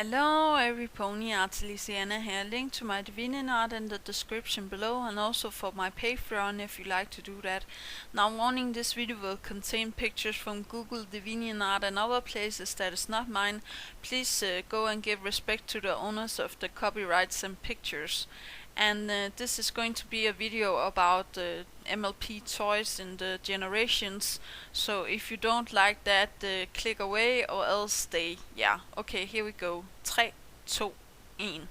Hello every pony, Artelisiana here. Link to my DeviantArt in the description below, and also for my Patreon if you like to do that. Now warning, this video will contain pictures from Google, DeviantArt and other places that is not mine. Please go and give respect to the owners of the copyrights and pictures. And this is going to be a video about MLP toys in the generations. So if you don't like that, click away or else stay. Yeah, okay, here we go. 3, 2, 1.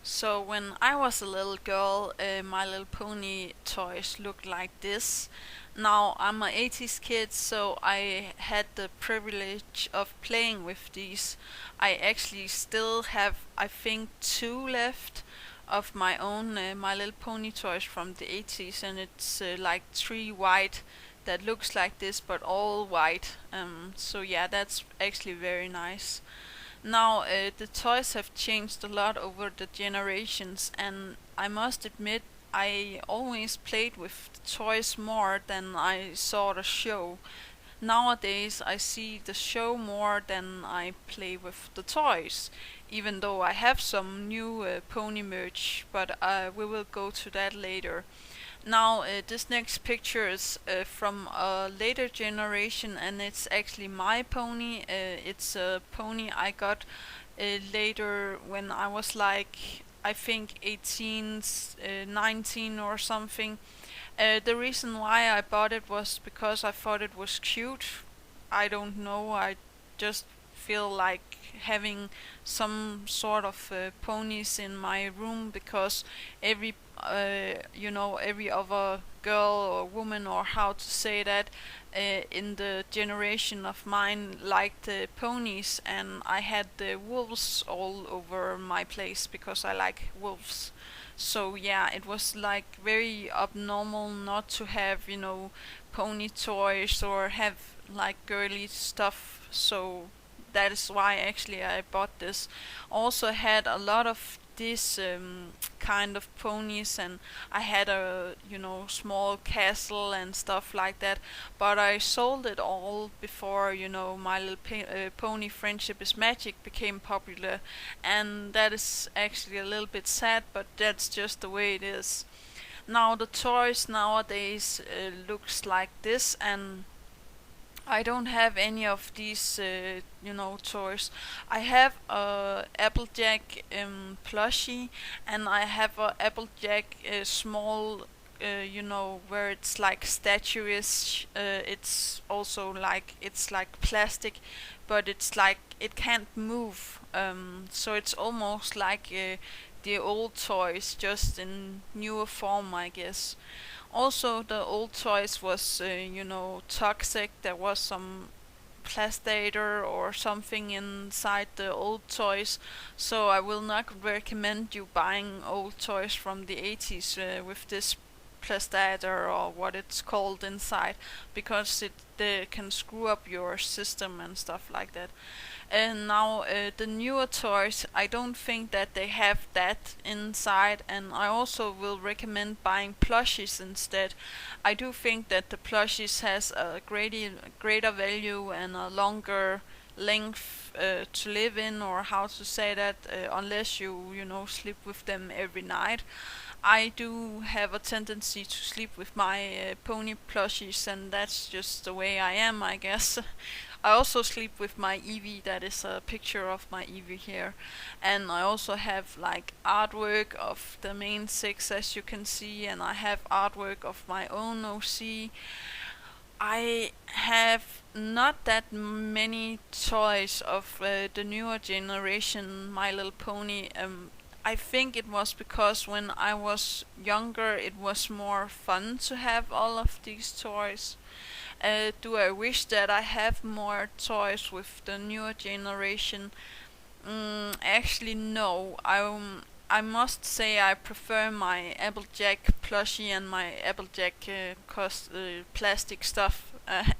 So when I was a little girl, My Little Pony toys looked like this. Now I'm an 80s kid, so I had the privilege of playing with these. I actually still have, I think, 2 left of my own My Little Pony toys from the 80s, and it's like 3 white that looks like this but all white. So yeah, that's actually very nice. Now the toys have changed a lot over the generations, and I must admit I always played with the toys more than I saw the show. Nowadays I see the show more than I play with the toys, even though I have some new pony merch, but we will go to that later. Now this next picture is from a later generation, and it's actually my pony. It's a pony I got later when I was like, I think 18, 19 or something. The reason why I bought it was because I thought it was cute. I don't know, I just feel like having some sort of ponies in my room, because every every other girl or woman, or how to say that, in the generation of mine liked ponies, and I had the wolves all over my place because I like wolves. So yeah, it was like very abnormal not to have, pony toys or have like girly stuff. So that is why actually I bought this. Also had a lot of these kind of ponies, and I had a small castle and stuff like that, but I sold it all before My Little Pony Friendship is Magic became popular, and that is actually a little bit sad, but that's just the way it is. Now the toys nowadays looks like this, and I don't have any of these, toys. I have a Applejack plushie, and I have a Applejack small, where it's like statuish. It's also like, it's like plastic, but it's like it can't move. So it's almost like the old toys, just in newer form, I guess. Also, the old toys was, toxic. There was some plastator or something inside the old toys, so I will not recommend you buying old toys from the 80s with this plastator or what it's called inside, because it can screw up your system and stuff like that. And now the newer toys, I don't think that they have that inside, and I also will recommend buying plushies instead. I do think that the plushies has a greater value and a longer length to live in, or how to say that, unless you sleep with them every night. I do have a tendency to sleep with my pony plushies, and that's just the way I am, I guess. I also sleep with my Eevee. That is a picture of my Eevee here. And I also have like artwork of the main 6, as you can see, and I have artwork of my own OC. I have not that many toys of the newer generation My Little Pony. I think it was because when I was younger it was more fun to have all of these toys. Do I wish that I have more toys with the newer generation? Actually, no. I must say I prefer my Applejack plushie and my Applejack plastic stuff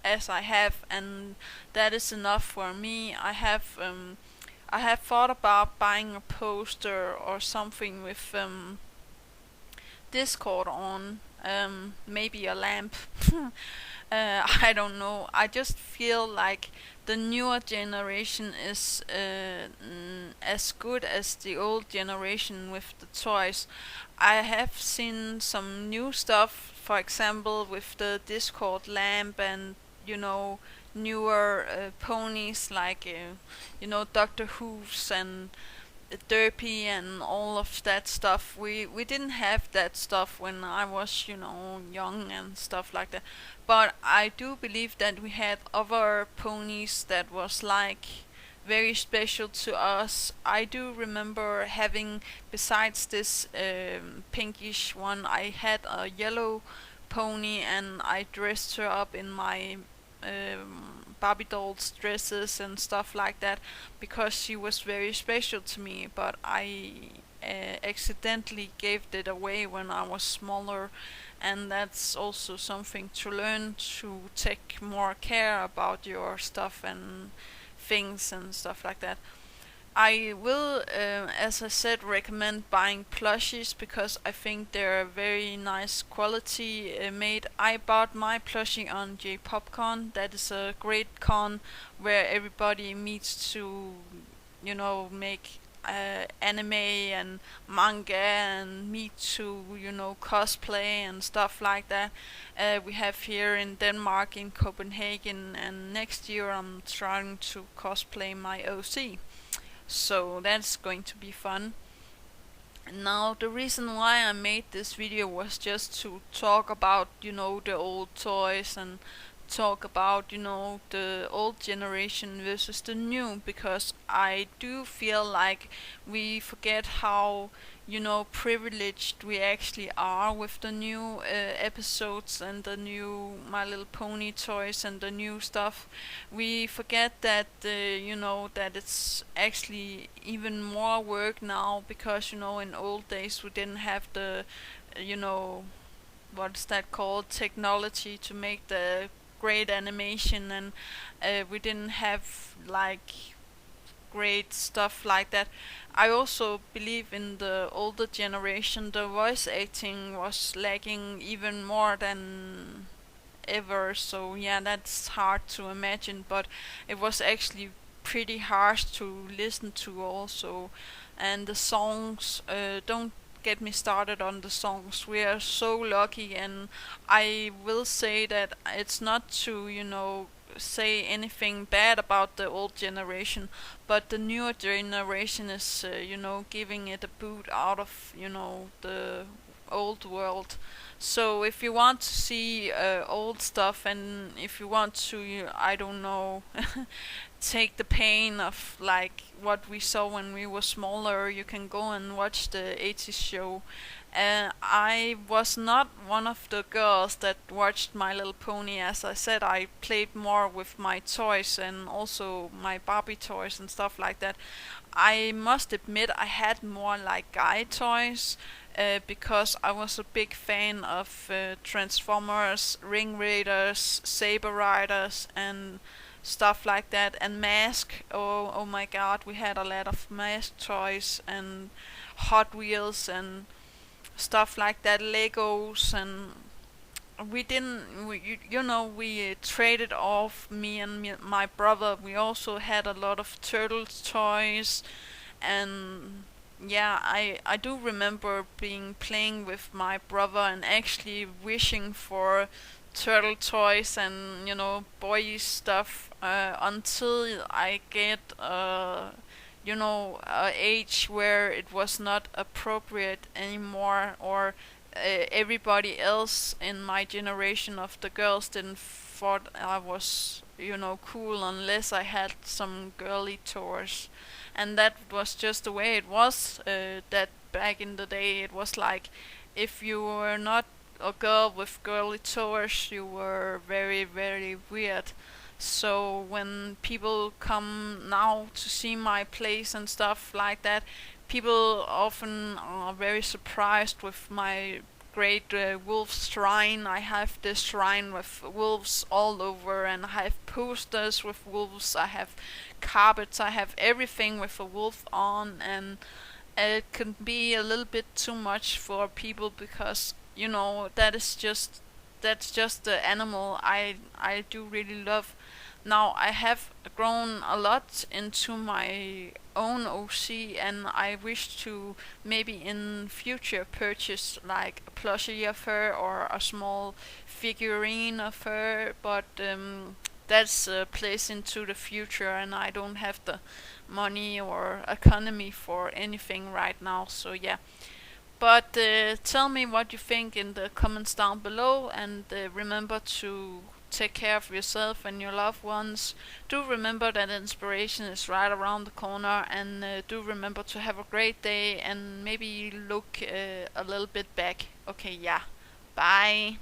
as I have, and that is enough for me. I have thought about buying a poster or something with Discord on, maybe a lamp. I don't know. I just feel like the newer generation is as good as the old generation with the toys. I have seen some new stuff, for example, with the Discord lamp and newer ponies like Doctor Who's and Derpy and all of that stuff. We didn't have that stuff when I was young and stuff like that. But I do believe that we had other ponies that was like very special to us. I do remember having, besides this pinkish one, I had a yellow pony and I dressed her up in my Barbie dolls dresses and stuff like that because she was very special to me. But I accidentally gave it away when I was smaller, and that's also something to learn, to take more care about your stuff and things and stuff like that. I will, as I said, recommend buying plushies because I think they're very nice quality made. I bought my plushie on JPopCon. That is a great con where everybody meets to, make anime and manga and meet to, cosplay and stuff like that. We have here in Denmark, in Copenhagen, and next year I'm trying to cosplay my OC. So that's going to be fun. Now the reason why I made this video was just to talk about the old toys and talk about the old generation versus the new, because I do feel like we forget how privileged we actually are with the new episodes and the new My Little Pony toys and the new stuff. We forget that that it's actually even more work now, because in old days we didn't have the what's that called, technology to make the great animation, and we didn't have like great stuff like that. I also believe in the older generation the voice acting was lagging even more than ever, so yeah, that's hard to imagine, but it was actually pretty harsh to listen to also. And the songs, don't get me started on the songs. We are so lucky, and I will say that it's not to say anything bad about the old generation, but the newer generation is giving it a boot out of the old world. So if you want to see old stuff, and if you want to, I don't know, take the pain of like what we saw when we were smaller, you can go and watch the 80s show. I was not one of the girls that watched My Little Pony. As I said, I played more with my toys and also my Barbie toys and stuff like that. I must admit I had more like guy toys, because I was a big fan of Transformers, Ring Raiders, Saber Riders, and stuff like that, and Mask. Oh my God, we had a lot of Mask toys and Hot Wheels and stuff like that, Legos, and we didn't, we traded off, me and my brother. We also had a lot of Turtles toys, and yeah, I do remember being playing with my brother and actually wishing for turtle toys and boy stuff, until I get age where it was not appropriate anymore, or everybody else in my generation of the girls didn't thought I was cool unless I had some girly toys. And that was just the way it was, that back in the day it was like, if you were not a girl with girly toys, you were very, very weird. So when people come now to see my place and stuff like that, people often are very surprised with my great wolf shrine. I have this shrine with wolves all over, and I have posters with wolves, I have carpets, I have everything with a wolf on, and it can be a little bit too much for people, because that's just the animal I do really love. Now I have grown a lot into my own OC, and I wish to maybe in future purchase like a plushie of her or a small figurine of her, but that's a place into the future, and I don't have the money or economy for anything right now. So yeah, but tell me what you think in the comments down below, and remember to take care of yourself and your loved ones. Do remember that inspiration is right around the corner, and do remember to have a great day and maybe look a little bit back. Okay, yeah. Bye.